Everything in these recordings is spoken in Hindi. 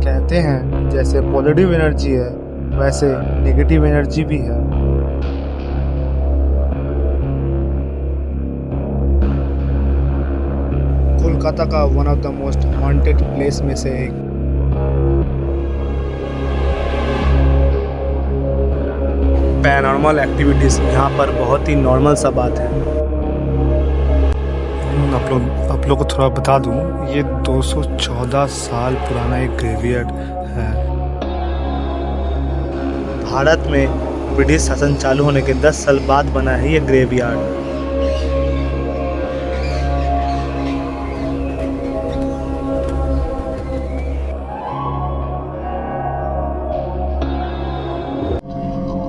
कहते हैं जैसे पॉजिटिव एनर्जी है वैसे नेगेटिव एनर्जी भी है। कोलकाता का one of the most haunted place में से एक। पैरानॉर्मल एक्टिविटीज़ यहाँ पर बहुत ही नॉर्मल सा बात है। आप लोग को थोड़ा बता दूँ, ये 214 साल पुराना एक ग्रेवयार्ड है। भारत में ब्रिटिश शासन चालू होने के 10 साल बाद बना है ये graveyard.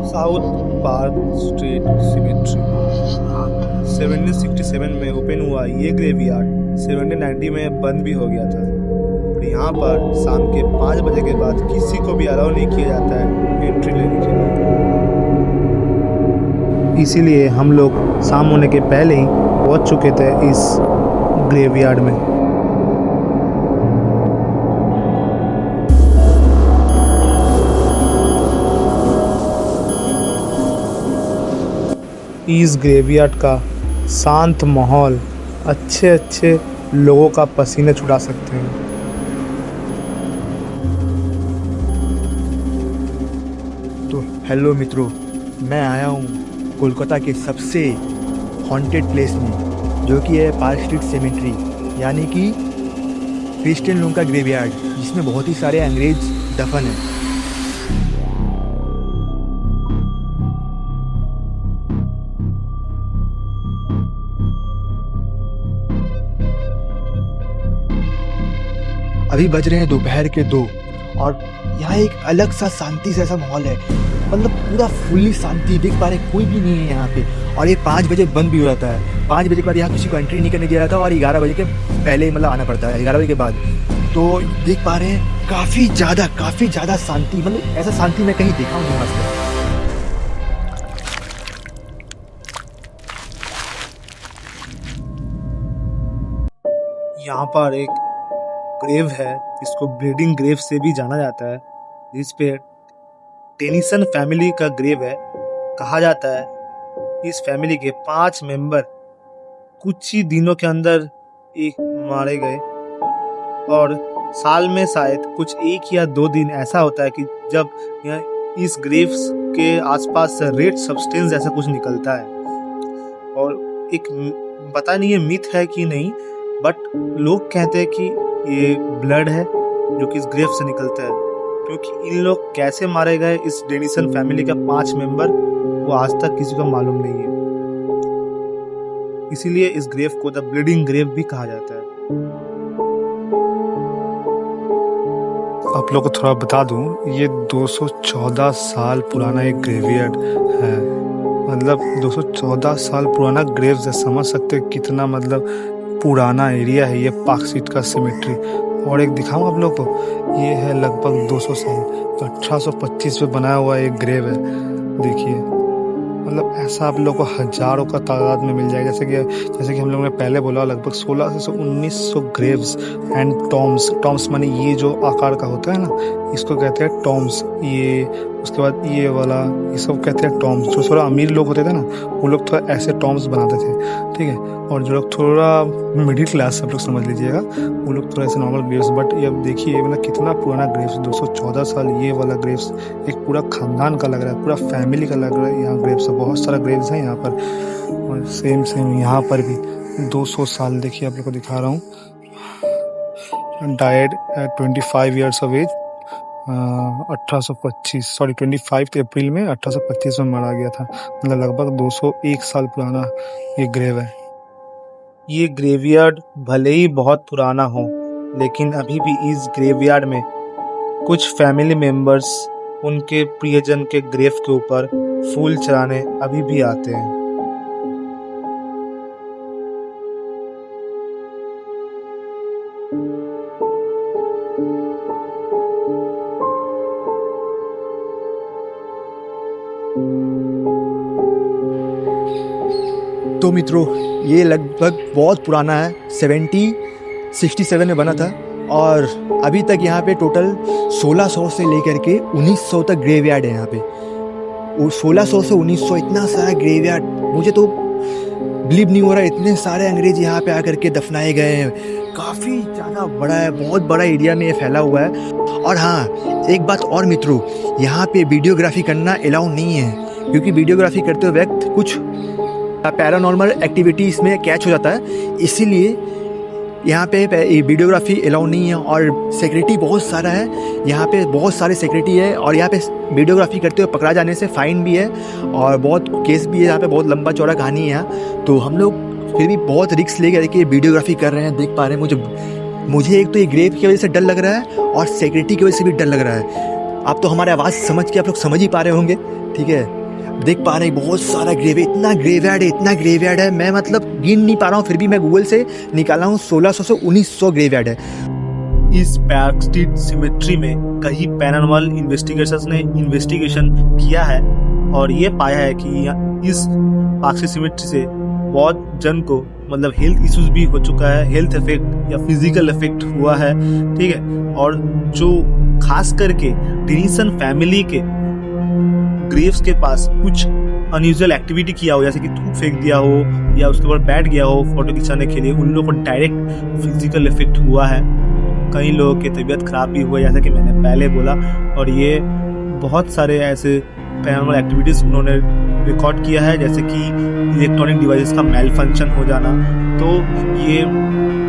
South park street symmetry 1767 में ओपन हुआ ये ग्रेवयार्ड 1790 में बंद भी हो गया था। और यहाँ पर शाम के 5 बजे के बाद किसी को भी अलाउ नहीं किया जाता है एंट्री लेने के लिए। इसीलिए हम लोग शाम होने के पहले ही पहुँच चुके थे इस ग्रेवयार्ड में। इस ग्रेवयार्ड का शांत माहौल अच्छे लोगों का पसीने छुड़ा सकते हैं। तो हेलो मित्रों, मैं आया हूँ कोलकाता के सबसे हॉन्टेड प्लेस में, जो कि है पार्क स्ट्रीट सेमेट्री, यानी कि क्रिश्चियन लोगों का ग्रेवयार्ड, जिसमें बहुत ही सारे अंग्रेज दफन हैं। अभी बज रहे हैं दोपहर के 2 और यहाँ एक अलग सा शांति से ऐसा माहौल है, मतलब पूरा फुल्ली शांति। देख पा रहे कोई भी नहीं है यहाँ पे। और ये 5 बजे बंद भी हो जाता है। 5 बजे के बाद यहाँ किसी को एंट्री नहीं करने दिया जाता और 11 बजे के पहले मतलब आना पड़ता है, 11 बजे के बाद। तो देख पा रहे हैं काफ़ी ज़्यादा शांति, मतलब ऐसा शांति मैं कहीं देखा हूँ आज तक। यहाँ पर एक ग्रेव है, इसको ब्लीडिंग ग्रेव से भी जाना जाता है, जिस पे टेनिसन फैमिली का ग्रेव है। कहा जाता है इस फैमिली के 5 मेंबर कुछ ही दिनों के अंदर एक मारे गए और साल में शायद कुछ 1 या 2 दिन ऐसा होता है कि जब इस ग्रेव्स के आसपास रेड सब्सटेंस ऐसा कुछ निकलता है। और एक पता नहीं ये मिथ है कि नहीं, बट लोग कहते हैं कि ये ब्लड है जो कि इस ग्रेव से निकलता है, क्योंकि इन लोग कैसे मारे गए इस डेनिसन फैमिली का 5 मेंबर, वो आज तक किसी को मालूम नहीं है। इसीलिए इस ग्रेव को द ब्लीडिंग ग्रेव भी कहा जाता है। आप लोग को थोड़ा बता दूं, ये 214 साल पुराना एक ग्रेवयार्ड है। मतलब 214 साल पुराना ग्रेव है, समझ सकते हैं कितना मतलब पुराना एरिया है ये पार्क स्ट्रीट का सिमेट्री। और एक दिखाऊं आप लोग को, ये है लगभग 200 साल, तो 1825 में बनाया हुआ एक ग्रेव है। देखिए, मतलब ऐसा आप लोग को हजारों का तादाद में मिल जाएगा। जैसे कि हम लोगों ने पहले बोला, लगभग 1600 से 1900 ग्रेव्स एंड टॉम्स माने ये जो आकार का होता है ना, इसको कहते हैं टॉम्स। ये उसके बाद ये वाला, ये सब कहते हैं टॉम्स। जो थोड़ा अमीर लोग होते थे ना, वो लोग थोड़ा ऐसे टॉम्स बनाते थे, ठीक है। और जो लोग थोड़ा मिडिल क्लास, सब लोग समझ लीजिएगा, वो लोग थोड़ा ऐसे नॉर्मल ग्रेव्स। बट ये अब देखिए मतलब कितना पुराना ग्रेव्स, 214 साल। ये वाला ग्रेव्स एक पूरा खानदान का लग रहा है, पूरा फैमिली का लग रहा है। यहाँ ग्रेव्स बहुत सारा ग्रेव्स है यहाँ पर। और सेम यहाँ पर भी 200 साल। देखिए आप लोग को दिखा रहा हूँ, died at 25 years of age, 25 April में 1825 में मारा गया था। मतलब लगभग 201 साल पुराना ये ग्रेव है। ये ग्रेवयार्ड भले ही बहुत पुराना हो, लेकिन अभी भी इस ग्रेवयार्ड में कुछ फैमिली मेंबर्स उनके प्रियजन के ग्रेव के ऊपर फूल चढ़ाने अभी भी आते हैं। मित्रों, ये लगभग बहुत पुराना है, 1767 में बना था और अभी तक यहाँ पे टोटल 1600 से लेकर के 1900 तक ग्रेवयार्ड है यहाँ पे। वो 1600 से 1900 इतना सारा ग्रेवयार्ड, मुझे तो बिलीव नहीं हो रहा इतने सारे अंग्रेज यहाँ पे आकर के दफनाए गए हैं। काफ़ी ज़्यादा बड़ा है, बहुत बड़ा एरिया में ये फैला हुआ है। और हाँ, एक बात और मित्रों, यहाँ पे वीडियोग्राफी करना अलाउ नहीं है, क्योंकि वीडियोग्राफी करते वक्त कुछ पैरानॉर्मल एक्टिविटी इसमें कैच हो जाता है, इसीलिए यहाँ पे वीडियोग्राफी अलाउ नहीं है। और सिक्योरिटी बहुत सारा है यहाँ पे, बहुत सारे सिक्योरिटी है। और यहाँ पे वीडियोग्राफी करते हुए पकड़ा जाने से फ़ाइन भी है और बहुत केस भी है। यहाँ पे बहुत लंबा चौड़ा कहानी है यहाँ। तो हम लोग फिर भी बहुत रिस्क ले करके वीडियोग्राफी कर रहे हैं। देख पा रहे हैं, मुझे एक तो ये ग्रेव की वजह से डर लग रहा है और सिक्योरिटी की वजह से भी डर लग रहा है। आप तो हमारे आवाज़ समझ के आप लोग समझ ही पा रहे होंगे, ठीक है। देख पा रहे हैं बहुत सारा ग्रेव है, इतना ग्रेवयार्ड है, मैं मतलब गिन नहीं पा रहा हूँ, फिर भी मैं गूगल से निकाला हूँ 1600 से 1900 ग्रेवयार्ड है। इस पार्क स्ट्रीट सिमेट्री में कई पैरानॉर्मल इन्वेस्टिगेशंस ने इन्वेस्टिगेशन किया है और ये पाया है कि इस पार्क स्ट्रीट सिमेट्री से बहुत जन को मतलब हेल्थ इश्यूज भी हो चुका है, हेल्थ इफेक्ट या फिजिकल इफेक्ट हुआ है, ठीक है। और जो खास करके डेनिसन फैमिली के ग्रेव्स के पास कुछ अनयूजुअल एक्टिविटी किया हो, जैसे कि थूक फेंक दिया हो या उसके ऊपर बैठ गया हो फोटो खिंचाने के लिए, उन लोगों को डायरेक्ट फिजिकल इफेक्ट हुआ है। कई लोगों की तबीयत खराब भी हुई, जैसा कि मैंने पहले बोला। और ये बहुत सारे ऐसे पैरानॉर्मल एक्टिविटीज़ उन्होंने रिकॉर्ड किया है, जैसे कि इलेक्ट्रॉनिक डिवाइसेस का मेल फंक्शन हो जाना। तो ये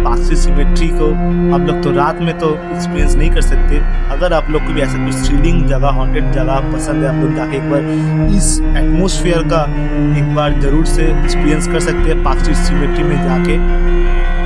पार्क स्ट्रीट सिमेट्री को आप लोग तो रात में तो एक्सपीरियंस नहीं कर सकते। अगर आप लोग को भी ऐसा कुछ थ्रिलिंग जगह, हॉन्टेड जगह पसंद है, आप लोग जाके एक बार इस एटमॉस्फेयर का एक बार ज़रूर से एक्सपीरियंस कर सकते हैं पार्क स्ट्रीट सिमेट्री में जाके।